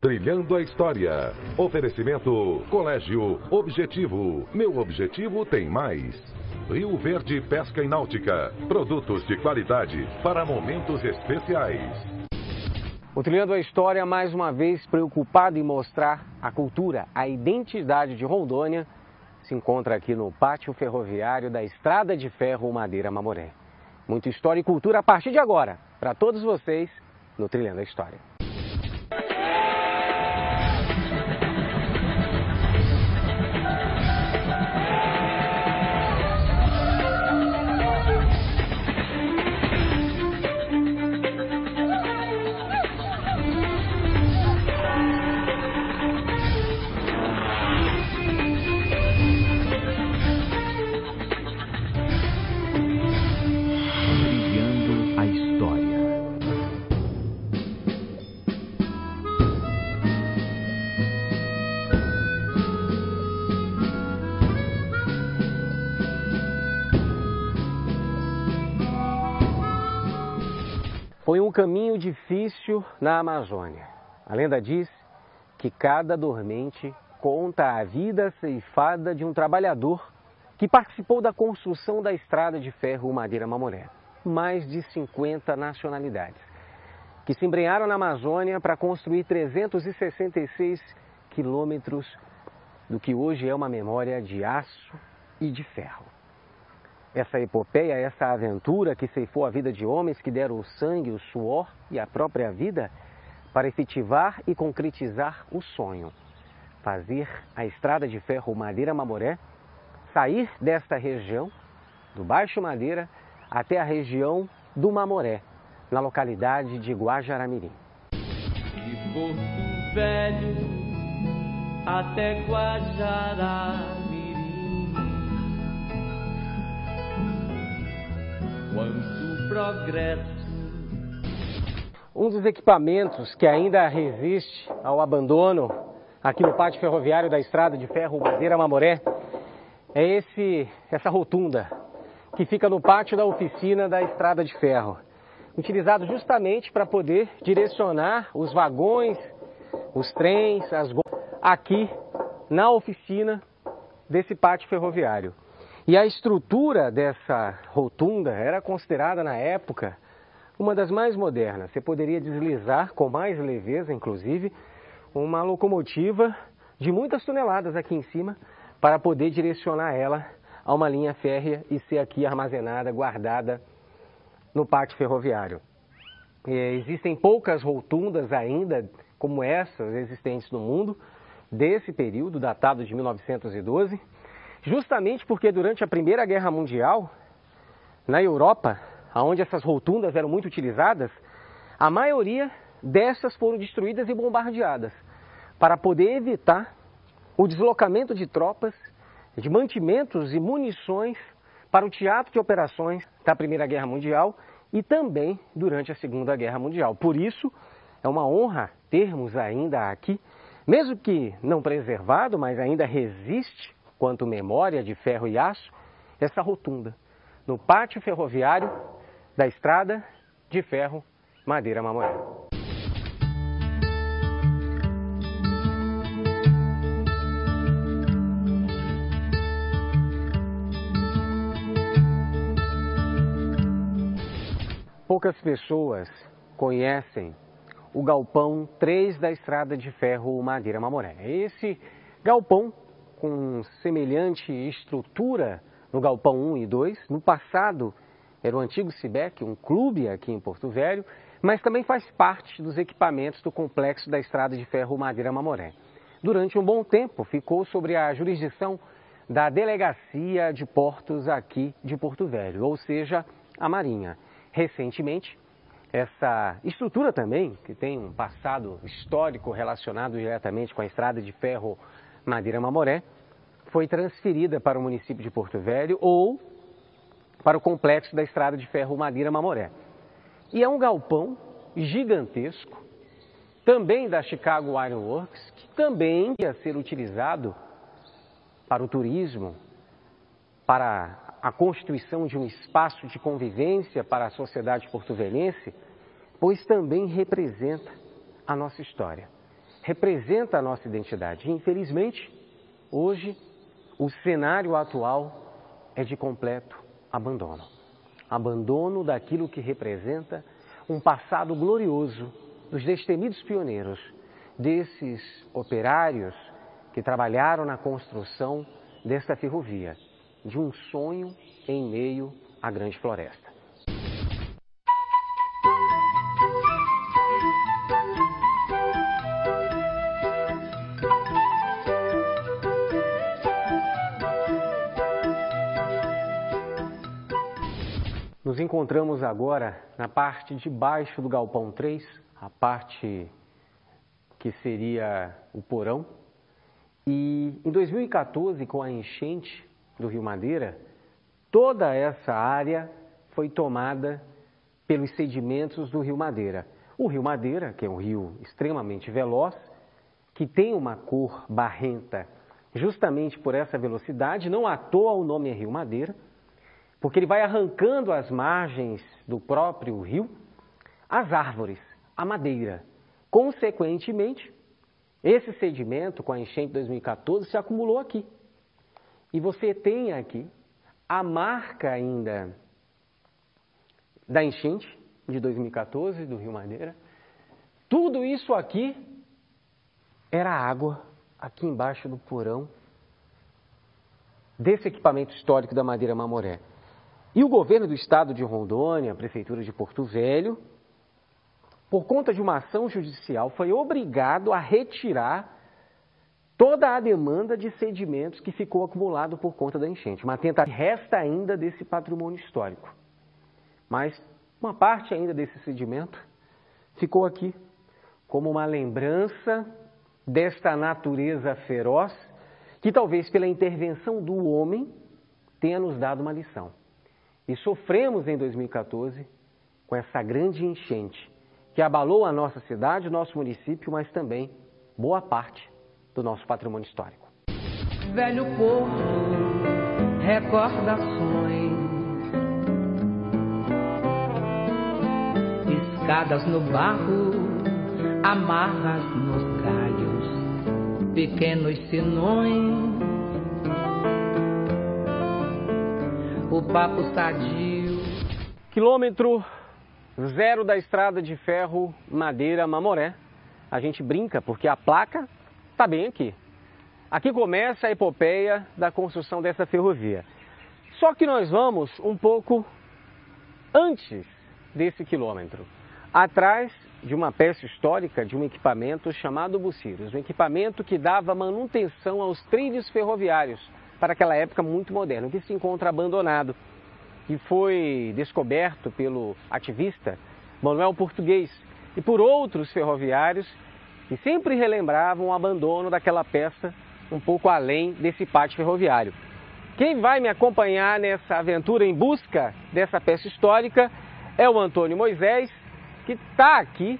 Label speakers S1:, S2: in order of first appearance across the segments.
S1: Trilhando a História. Oferecimento Colégio Objetivo. Meu objetivo tem mais. Rio Verde Pesca e Náutica. Produtos de qualidade para momentos especiais.
S2: O Trilhando a História, mais uma vez preocupado em mostrar a cultura, a identidade de Rondônia, se encontra aqui no pátio ferroviário da Estrada de Ferro Madeira Mamoré. Muita história e cultura a partir de agora, para todos vocês, no Trilhando a História. Foi um caminho difícil na Amazônia. A lenda diz que cada dormente conta a vida ceifada de um trabalhador que participou da construção da Estrada de Ferro Madeira Mamoré. Mais de 50 nacionalidades que se embrenharam na Amazônia para construir 366 quilômetros do que hoje é uma memória de aço e de ferro. Essa epopeia, essa aventura que ceifou a vida de homens que deram o sangue, o suor e a própria vida para efetivar e concretizar o sonho. Fazer a Estrada de Ferro Madeira Mamoré, sair desta região, do Baixo Madeira, até a região do Mamoré, na localidade de Guajará-Mirim.
S3: De Porto Velho até Guajará-Mirim. Quanto progresso.
S2: Um dos equipamentos que ainda resiste ao abandono aqui no pátio ferroviário da Estrada de Ferro Madeira Mamoré é essa rotunda que fica no pátio da oficina da Estrada de Ferro, utilizado justamente para poder direcionar os vagões, os trens, aqui na oficina desse pátio ferroviário. E a estrutura dessa rotunda era considerada, na época, uma das mais modernas. Você poderia deslizar com mais leveza, inclusive, uma locomotiva de muitas toneladas aqui em cima para poder direcionar ela a uma linha férrea e ser aqui armazenada, guardada no pátio ferroviário. Existem poucas rotundas ainda como essas existentes no mundo, desse período, datado de 1912, justamente porque durante a Primeira Guerra Mundial, na Europa, onde essas rotundas eram muito utilizadas, a maioria dessas foram destruídas e bombardeadas, para poder evitar o deslocamento de tropas, de mantimentos e munições para o teatro de operações da Primeira Guerra Mundial e também durante a Segunda Guerra Mundial. Por isso, é uma honra termos ainda aqui, mesmo que não preservado, mas ainda resiste, quanto memória de ferro e aço, essa rotunda, no pátio ferroviário da Estrada de Ferro Madeira Mamoré. Poucas pessoas conhecem o galpão 3 da Estrada de Ferro Madeira Mamoré. Esse galpão, com semelhante estrutura no galpão 1 e 2, no passado era o antigo Cibec, um clube aqui em Porto Velho, mas também faz parte dos equipamentos do complexo da Estrada de Ferro Madeira Mamoré. Durante um bom tempo ficou sob a jurisdição da Delegacia de Portos aqui de Porto Velho, ou seja, a Marinha. Recentemente, essa estrutura também, que tem um passado histórico relacionado diretamente com a Estrada de Ferro Madeira Mamoré, foi transferida para o município de Porto Velho ou para o complexo da Estrada de Ferro Madeira Mamoré. E é um galpão gigantesco, também da Chicago Iron Works, que também ia ser utilizado para o turismo, para a constituição de um espaço de convivência para a sociedade porto-velhense, pois também representa a nossa história. representa a nossa identidade. Infelizmente, hoje, o cenário atual é de completo abandono. Abandono daquilo que representa um passado glorioso dos destemidos pioneiros, desses operários que trabalharam na construção desta ferrovia, de um sonho em meio à grande floresta. Nos encontramos agora na parte de baixo do Galpão 3, a parte que seria o porão. E em 2014, com a enchente do Rio Madeira, toda essa área foi tomada pelos sedimentos do Rio Madeira. O Rio Madeira, que é um rio extremamente veloz, que tem uma cor barrenta justamente por essa velocidade, não à toa o nome é Rio Madeira, porque ele vai arrancando as margens do próprio rio, as árvores, a madeira. Consequentemente, esse sedimento, com a enchente de 2014, se acumulou aqui. E você tem aqui a marca ainda da enchente de 2014, do Rio Madeira. Tudo isso aqui era água, aqui embaixo do porão, desse equipamento histórico da Madeira Mamoré. E o governo do estado de Rondônia, a prefeitura de Porto Velho, por conta de uma ação judicial, foi obrigado a retirar toda a demanda de sedimentos que ficou acumulado por conta da enchente. Uma tentativa resta ainda desse patrimônio histórico. Mas uma parte ainda desse sedimento ficou aqui, como uma lembrança desta natureza feroz, que talvez pela intervenção do homem tenha nos dado uma lição. E sofremos em 2014 com essa grande enchente que abalou a nossa cidade, o nosso município, mas também boa parte do nosso patrimônio histórico.
S4: Velho porto, recordações, escadas no barro, amarras nos galhos, pequenos sinões. O papo sadio.
S2: Quilômetro 0 da estrada de ferro Madeira Mamoré. A gente brinca porque a placa está bem aqui. Aqui começa a epopeia da construção dessa ferrovia. Só que nós vamos um pouco antes desse quilômetro, atrás de uma peça histórica de um equipamento chamado Buciros, um equipamento que dava manutenção aos trilhos ferroviários para aquela época muito moderno, que se encontra abandonado, que foi descoberto pelo ativista Manuel Português e por outros ferroviários que sempre relembravam o abandono daquela peça um pouco além desse pátio ferroviário. Quem vai me acompanhar nessa aventura em busca dessa peça histórica é o Antônio Moisés, que está aqui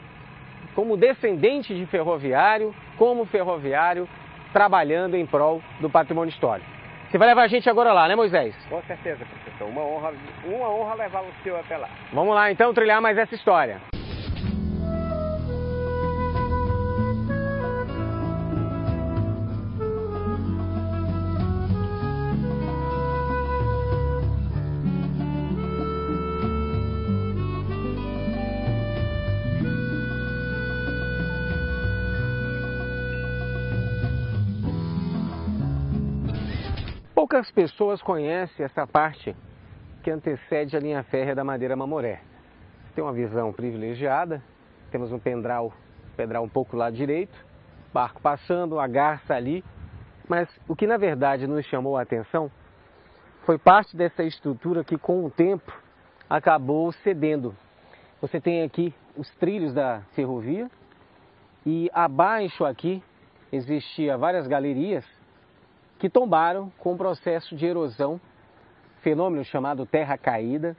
S2: como descendente de ferroviário, como ferroviário, trabalhando em prol do patrimônio histórico. Você vai levar a gente agora lá, né, Moisés?
S5: Com certeza, professor. Uma honra levar o senhor até lá.
S2: Vamos lá, então, trilhar mais essa história. Poucas pessoas conhecem essa parte que antecede a linha férrea da Madeira Mamoré. Tem uma visão privilegiada, temos um pedral um pouco lá direito, barco passando, a garça ali, mas o que na verdade nos chamou a atenção foi parte dessa estrutura que com o tempo acabou cedendo. Você tem aqui os trilhos da ferrovia e abaixo aqui existia várias galerias que tombaram com o processo de erosão, fenômeno chamado terra caída,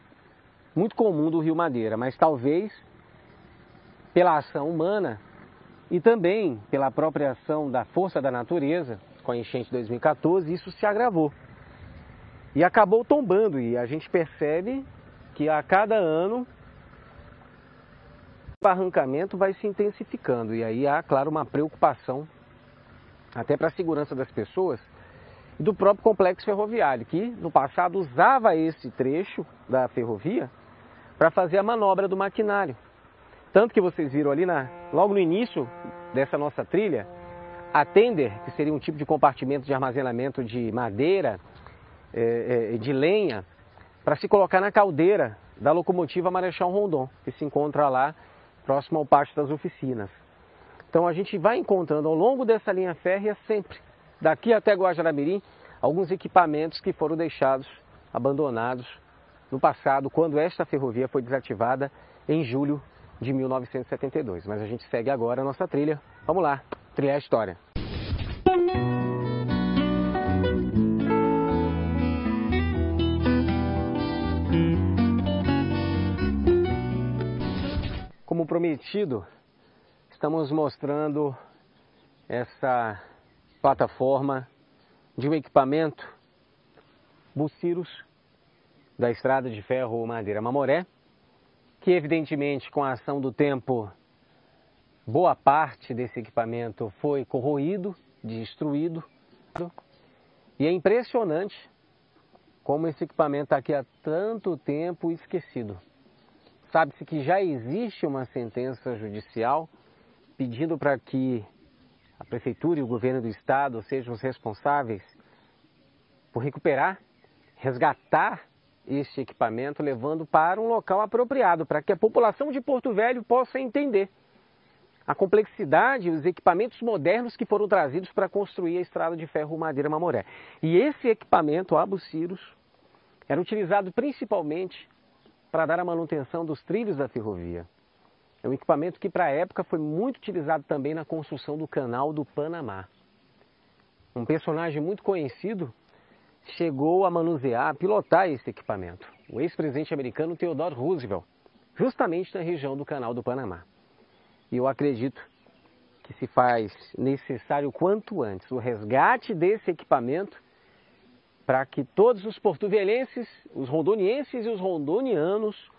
S2: muito comum do Rio Madeira, mas talvez pela ação humana e também pela própria ação da força da natureza, com a enchente de 2014, isso se agravou. E acabou tombando, e a gente percebe que a cada ano O arrancamento vai se intensificando e aí há, claro, uma preocupação até para a segurança das pessoas e do próprio complexo ferroviário, que no passado usava esse trecho da ferrovia para fazer a manobra do maquinário. Tanto que vocês viram ali, logo no início dessa nossa trilha, a tender, que seria um tipo de compartimento de armazenamento de madeira, de lenha, para se colocar na caldeira da locomotiva Marechal Rondon, que se encontra lá próximo ao pátio das oficinas. Então a gente vai encontrando ao longo dessa linha férrea sempre, daqui até Guajará-Mirim, alguns equipamentos que foram deixados abandonados no passado, quando esta ferrovia foi desativada em julho de 1972. Mas a gente segue agora a nossa trilha. Vamos lá, trilhar a história. Como prometido, estamos mostrando essa plataforma de um equipamento Buciros da Estrada de Ferro Madeira Mamoré, que evidentemente com a ação do tempo, boa parte desse equipamento foi corroído, destruído, e é impressionante como esse equipamento está aqui há tanto tempo esquecido. Sabe-se que já existe uma sentença judicial pedindo para que a Prefeitura e o Governo do Estado sejam os responsáveis por recuperar, resgatar este equipamento, levando para um local apropriado, para que a população de Porto Velho possa entender a complexidade e os equipamentos modernos que foram trazidos para construir a Estrada de Ferro Madeira Mamoré. E esse equipamento, a Buciros, era utilizado principalmente para dar a manutenção dos trilhos da ferrovia. É um equipamento que, para a época, foi muito utilizado também na construção do Canal do Panamá. Um personagem muito conhecido chegou a manusear, a pilotar esse equipamento. O ex-presidente americano Theodore Roosevelt, justamente na região do Canal do Panamá. E eu acredito que se faz necessário quanto antes o resgate desse equipamento para que todos os porto-velhenses, os rondonienses e os rondonianos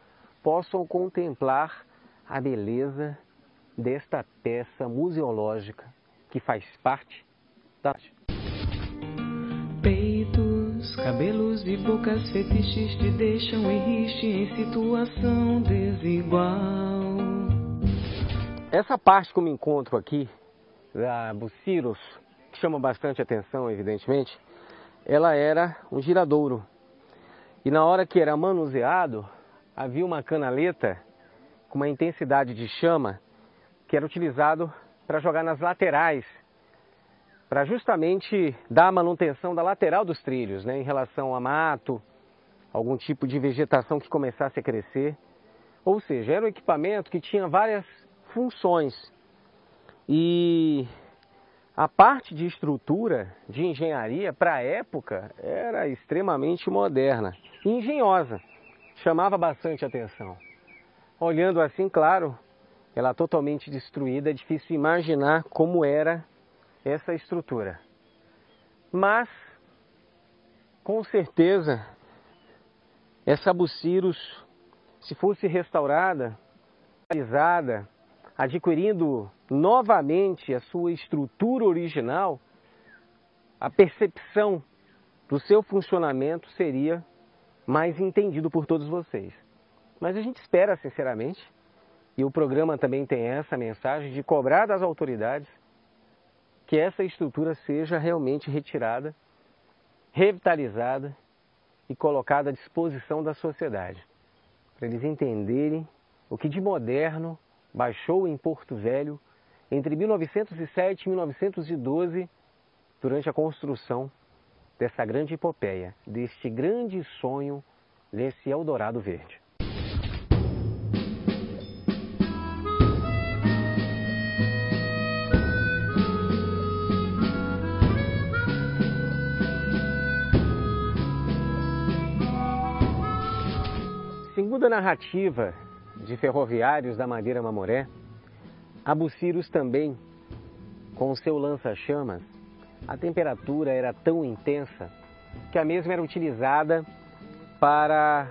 S2: possam contemplar a beleza desta peça museológica que faz parte da...
S4: Peitos, cabelos e bocas fetiches te deixam em riche em situação desigual.
S2: Essa parte que eu me encontro aqui, da Buciros, que chama bastante atenção, evidentemente, ela era um giradouro. E na hora que era manuseado, havia uma canaleta com uma intensidade de chama que era utilizado para jogar nas laterais, para justamente dar a manutenção da lateral dos trilhos, né, em relação a mato, algum tipo de vegetação que começasse a crescer. Ou seja, era um equipamento que tinha várias funções. E a parte de estrutura, de engenharia, para a época, era extremamente moderna e engenhosa. Chamava bastante atenção. Olhando assim, claro, ela totalmente destruída, é difícil imaginar como era essa estrutura. Mas, com certeza, essa Buciros, se fosse restaurada, atualizada, adquirindo novamente a sua estrutura original, a percepção do seu funcionamento seria mais entendido por todos vocês. Mas a gente espera, sinceramente, e o programa também tem essa mensagem de cobrar das autoridades que essa estrutura seja realmente retirada, revitalizada e colocada à disposição da sociedade, para eles entenderem o que de moderno baixou em Porto Velho entre 1907 e 1912, durante a construção dessa grande epopeia, deste grande sonho, desse Eldorado Verde. Segundo a narrativa de ferroviários da Madeira Mamoré, a Buciros também, com o seu lança-chamas, a temperatura era tão intensa que a mesma era utilizada para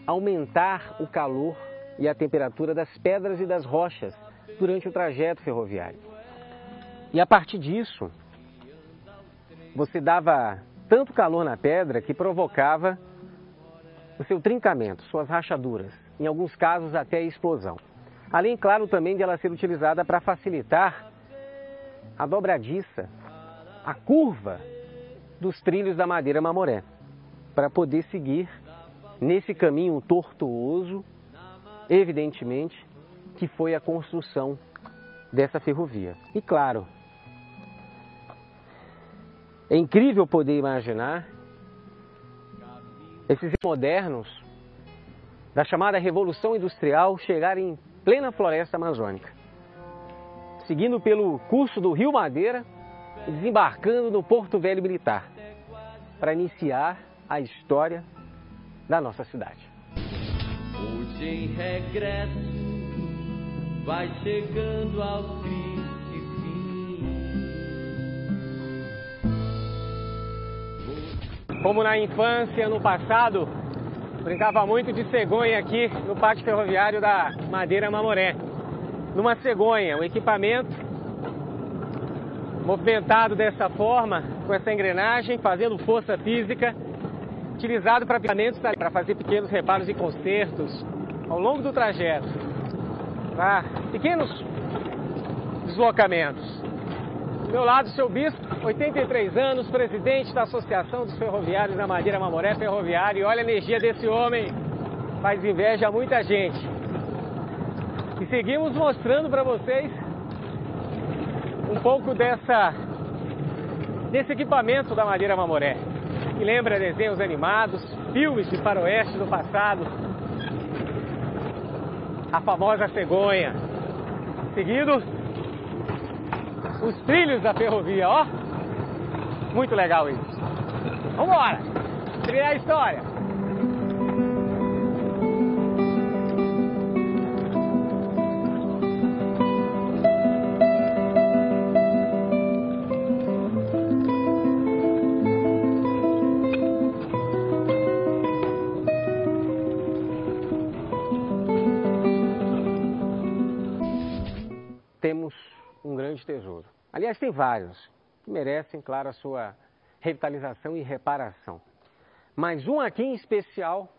S2: aumentar o calor e a temperatura das pedras e das rochas durante o trajeto ferroviário. E a partir disso, você dava tanto calor na pedra que provocava o seu trincamento, suas rachaduras, em alguns casos até a explosão. Além, claro, também de ela ser utilizada para facilitar a dobradiça, a curva dos trilhos da Madeira Mamoré, para poder seguir nesse caminho tortuoso, evidentemente, que foi a construção dessa ferrovia. E claro, é incrível poder imaginar esses modernos da chamada Revolução Industrial chegarem em plena floresta amazônica, seguindo pelo curso do Rio Madeira e desembarcando no Porto Velho Militar, para iniciar a história da nossa cidade.
S3: Hoje em regresso vai chegando ao triste fim.
S2: Como na infância, no passado, brincava muito de cegonha aqui no pátio ferroviário da Madeira Mamoré. Numa cegonha, um equipamento movimentado dessa forma, com essa engrenagem, fazendo força física, utilizado para fazer pequenos reparos e consertos ao longo do trajeto, para pequenos deslocamentos. Do meu lado, o seu Bispo, 83 anos, presidente da Associação dos Ferroviários da Madeira Mamoré Ferroviário. E olha a energia desse homem, faz inveja a muita gente. E seguimos mostrando para vocês um pouco desse equipamento da Madeira Mamoré, que lembra desenhos animados, filmes de faroeste do passado, a famosa cegonha. Seguindo os trilhos da ferrovia, ó, muito legal isso. Vamos embora, trilhar a história. Temos um grande tesouro. Aliás, tem vários que merecem, claro, a sua revitalização e reparação. Mas um aqui em especial,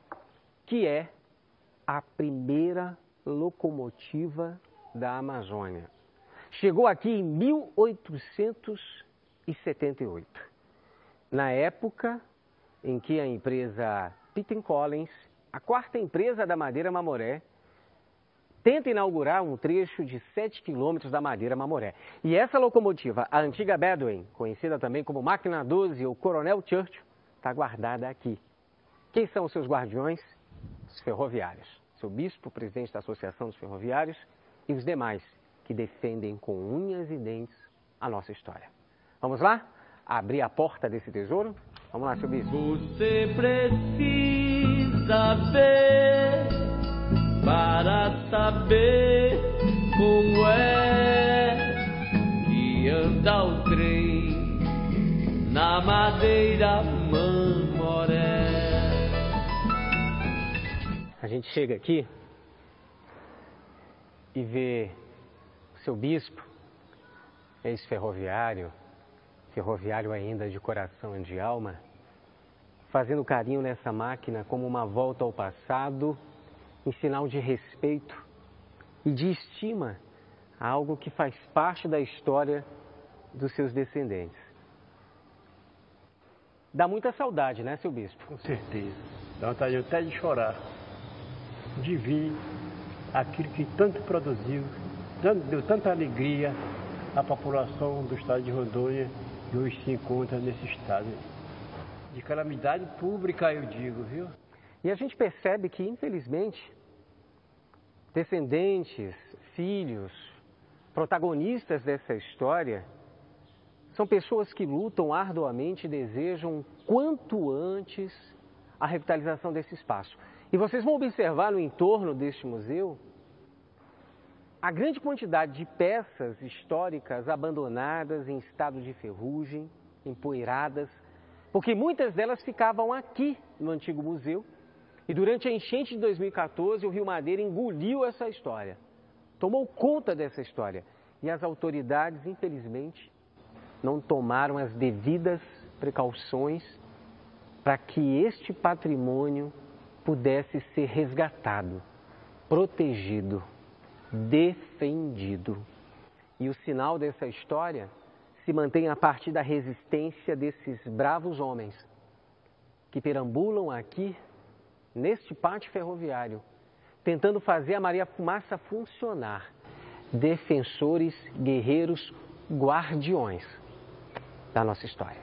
S2: que é a primeira locomotiva da Amazônia. Chegou aqui em 1878, na época em que a empresa Pitney Collins, a quarta empresa da Madeira Mamoré, tenta inaugurar um trecho de 7 quilômetros da Madeira Mamoré. E essa locomotiva, a antiga Bedouin, conhecida também como Máquina 12 ou Coronel Churchill, está guardada aqui. Quem são os seus guardiões? Os ferroviários. Seu bispo, presidente da Associação dos Ferroviários, e os demais que defendem com unhas e dentes a nossa história. Vamos lá? Abrir a porta desse tesouro? Vamos lá, seu bispo.
S3: Você precisa ver para saber como é que anda o trem na Madeira Mamoré.
S2: A gente chega aqui e vê o seu bispo, ex-ferroviário, ferroviário ainda de coração e de alma, fazendo carinho nessa máquina como uma volta ao passado, em sinal de respeito e de estima a algo que faz parte da história dos seus descendentes. Dá muita saudade, né, seu bispo?
S6: Com certeza. Dá vontade até de chorar, de ver aquilo que tanto produziu, deu tanta alegria à população do estado de Rondônia e hoje se encontra nesse estado de calamidade pública, eu digo, viu?
S2: E a gente percebe que, infelizmente, descendentes, filhos, protagonistas dessa história, são pessoas que lutam arduamente e desejam quanto antes a revitalização desse espaço. E vocês vão observar no entorno deste museu a grande quantidade de peças históricas abandonadas em estado de ferrugem, empoeiradas, porque muitas delas ficavam aqui no antigo museu, E durante a enchente de 2014, o Rio Madeira engoliu essa história, tomou conta dessa história. E as autoridades, infelizmente, não tomaram as devidas precauções para que este patrimônio pudesse ser resgatado, protegido, defendido. E o sinal dessa história se mantém a partir da resistência desses bravos homens que perambulam aqui, neste pátio ferroviário, tentando fazer a Maria Fumaça funcionar. Defensores, guerreiros, guardiões da nossa história.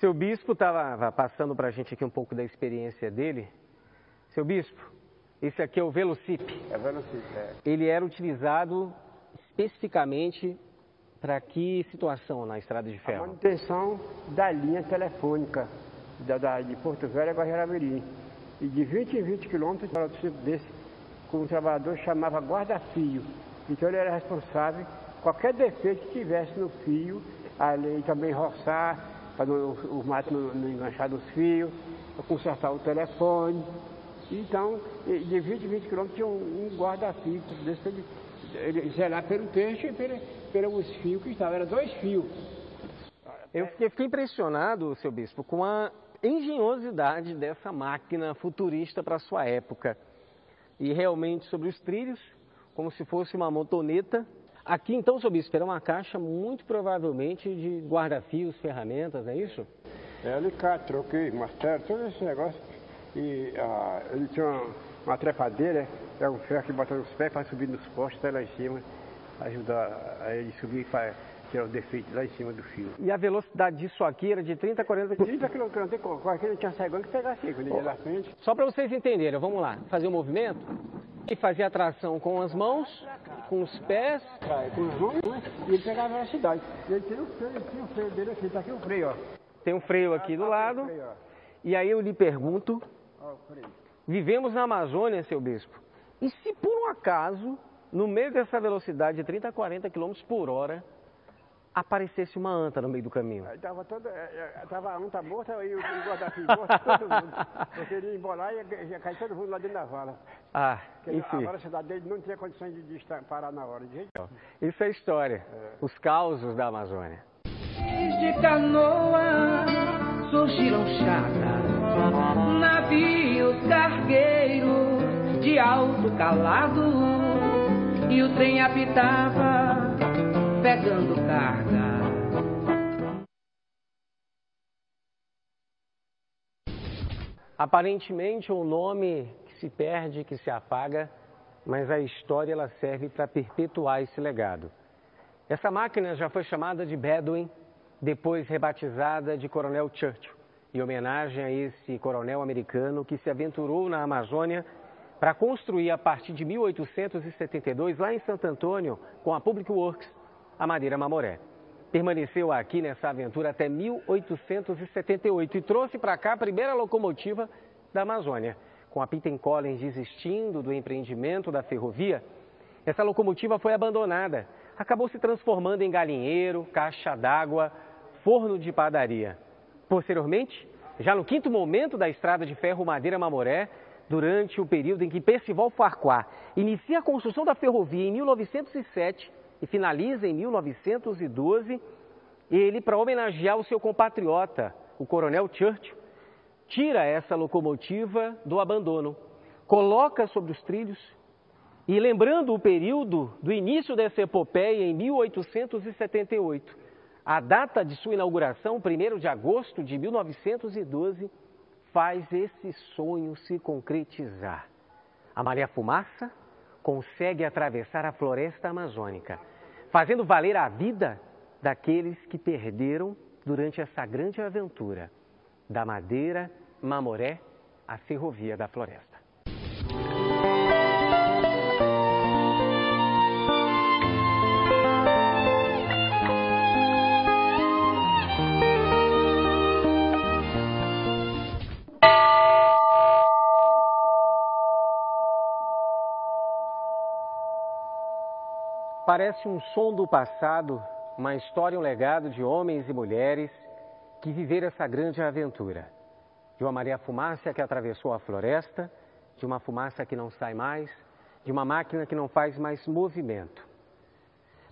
S2: Seu bispo estava passando para a gente aqui um pouco da experiência dele. Seu bispo, esse aqui é o Velocip.
S6: É Velocip, é.
S2: Ele era utilizado especificamente para que situação na Estrada de
S6: A
S2: Ferro?
S6: manutenção da linha telefônica de Porto Velho a Guajará-Mirim. E de 20 em 20 quilômetros, desse, com um trabalhador chamava guarda-fio. Então ele era responsável, qualquer defeito que tivesse no fio, ali também roçar, para o mato não enganchar nos fios, para consertar o telefone. Então, de 20 em 20 quilômetros tinha um guarda-fio desse para ele zelar pelo trecho e pelos fios que estavam. Eram 2 fios.
S2: Eu fiquei impressionado, seu bispo, com a engenhosidade dessa máquina futurista para a sua época. E realmente sobre os trilhos, como se fosse uma motoneta. Aqui então, seu bispo, era uma caixa muito provavelmente de guarda-fios, ferramentas, é isso?
S6: É alicate, troquei, martelo, todo esse negócio. E ele tinha uma trepadeira, é um ferro que bota nos pés para subir nos postes, até lá em cima, ajudar a ele subir para tirar o defeito lá em cima do fio.
S2: E a velocidade disso aqui era de 30 a 40 km?
S6: 30 km, com aquele tinha cegão que pegava assim, quando ele ia na frente.
S2: Só para vocês entenderem, vamos lá, fazer o movimento e fazer a tração com as mãos, com os pés.
S6: Com as mãos, né? E ele pegava a velocidade. E ele tinha o freio dele aqui, tá aqui o freio, ó.
S2: Tem um freio aqui do lado.
S6: Freio,
S2: e aí eu lhe pergunto,
S6: ó, o freio.
S2: vivemos na Amazônia, seu bispo, e se por um acaso, no meio dessa velocidade de 30 a 40 km por hora, aparecesse uma anta no meio do caminho?
S6: Aí tava a anta morta e o guarda-fio morto, todo mundo. Porque ele ia embolar e ia cair todo mundo lá dentro da vala.
S2: Ah,
S6: Porque
S2: enfim.
S6: a velocidade dele não tinha condições de parar na hora, de jeito nenhum.
S2: Isso é história, os causos da Amazônia.
S4: De canoa surgiram chatas, navios cargueiros de alto calado, e o trem apitava pegando carga.
S2: Aparentemente um nome que se perde, que se apaga, mas a história ela serve para perpetuar esse legado. Essa máquina já foi chamada de Bedouin, depois rebatizada de Coronel Churchill, em homenagem a esse coronel americano que se aventurou na Amazônia para construir a partir de 1872, lá em Santo Antônio, com a Public Works, a Madeira Mamoré. Permaneceu aqui nessa aventura até 1878 e trouxe para cá a primeira locomotiva da Amazônia. Com a Pittem Collins desistindo do empreendimento da ferrovia, essa locomotiva foi abandonada. Acabou se transformando em galinheiro, caixa d'água, forno de padaria. Posteriormente, já no 5º momento da estrada de ferro Madeira Mamoré, durante o período em que Percival Farquhar inicia a construção da ferrovia em 1907 e finaliza em 1912, ele, para homenagear o seu compatriota, o Coronel Churchill, tira essa locomotiva do abandono, coloca sobre os trilhos e, lembrando o período do início dessa epopeia em 1878, a data de sua inauguração, 1º de agosto de 1912, faz esse sonho se concretizar. A Maria Fumaça consegue atravessar a floresta amazônica, fazendo valer a vida daqueles que perderam durante essa grande aventura, da Madeira Mamoré à Ferrovia da Floresta. parece um som do passado, uma história e um legado de homens e mulheres que viveram essa grande aventura. De uma Maria Fumaça que atravessou a floresta, de uma fumaça que não sai mais, de uma máquina que não faz mais movimento.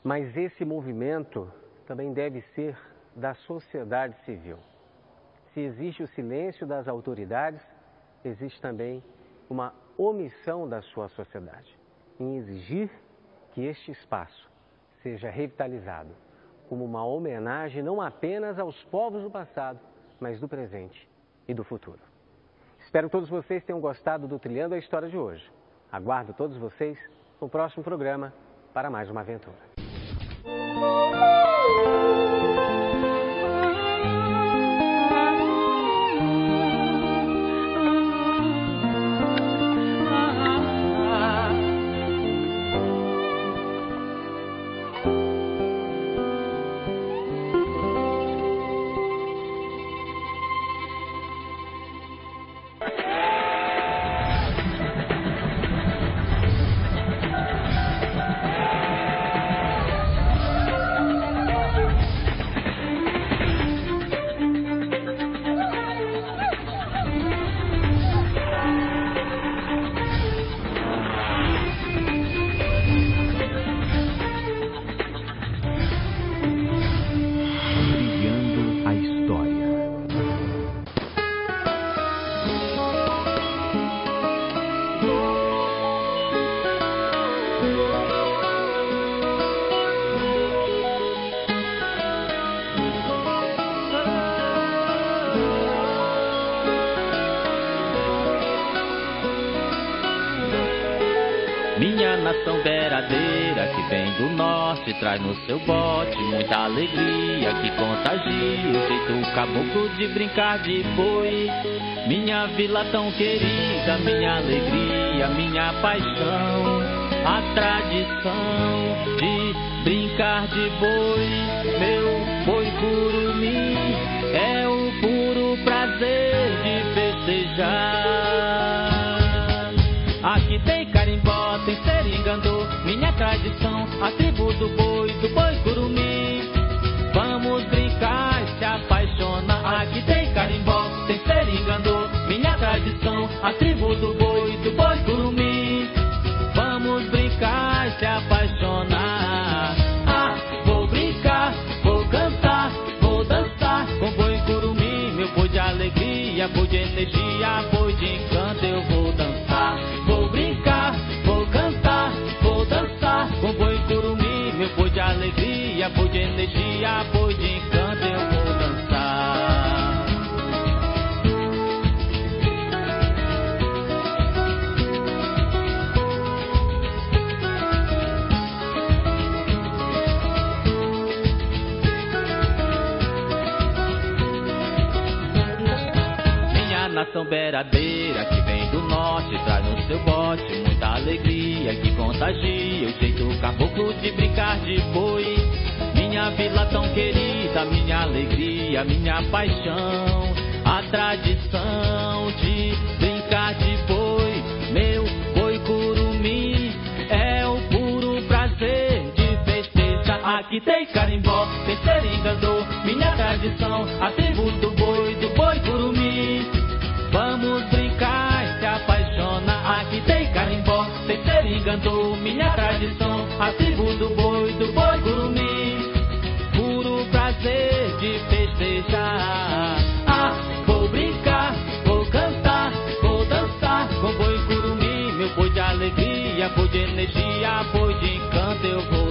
S2: Mas esse movimento também deve ser da sociedade civil. Se existe o silêncio das autoridades, existe também uma omissão da sua sociedade em exigir que este espaço seja revitalizado como uma homenagem não apenas aos povos do passado, mas do presente e do futuro. Espero que todos vocês tenham gostado do Trilhando a História de hoje. Aguardo todos vocês no próximo programa para mais uma aventura.
S7: Minha nação beiradeira que vem do norte traz no seu bote muita alegria que contagia o jeito caboclo de brincar de boi. Minha vila tão querida, minha alegria, minha paixão, a tradição de brincar de boi. Meu boi curumim é o puro prazer de festejar. Aqui tem carimbó, tem seringandô, minha tradição, a tribo do boi curumim. Vamos brincar e se apaixonar. Aqui tem carimbó, tem seringandô, minha tradição, a tribo do boi curumim. Vamos brincar e se apaixonar. Ah, vou brincar, vou cantar, vou dançar com boi curumim. Meu boi de alegria, boi de energia, boi de encanto, eu vou dançar. Vou brincar, vou cantar, vou dançar com boi curumim. Meu boi de alegria, boi de energia, boi de encanto, eu vou dançar. Minha nação beiradeira que vem do norte traz no seu bote muita alegria que contagia o jeito caboclo de brincar de boi. Minha vila tão querida, minha alegria, minha paixão, a tradição de brincar de boi. Meu boi curumim é o puro prazer de festejar. Aqui tem carimbó, tem seringandô, minha tradição, a tribo do boi curumim. Vamos brincar e se apaixonar. Aqui tem carimbó, tem seringandô, minha tradição, a tribo do boi curumim. Puro prazer de festejar. Ah, vou brincar, vou cantar, vou dançar com boi curumim. Meu boi de alegria, boi de energia, boi de encanto, eu vou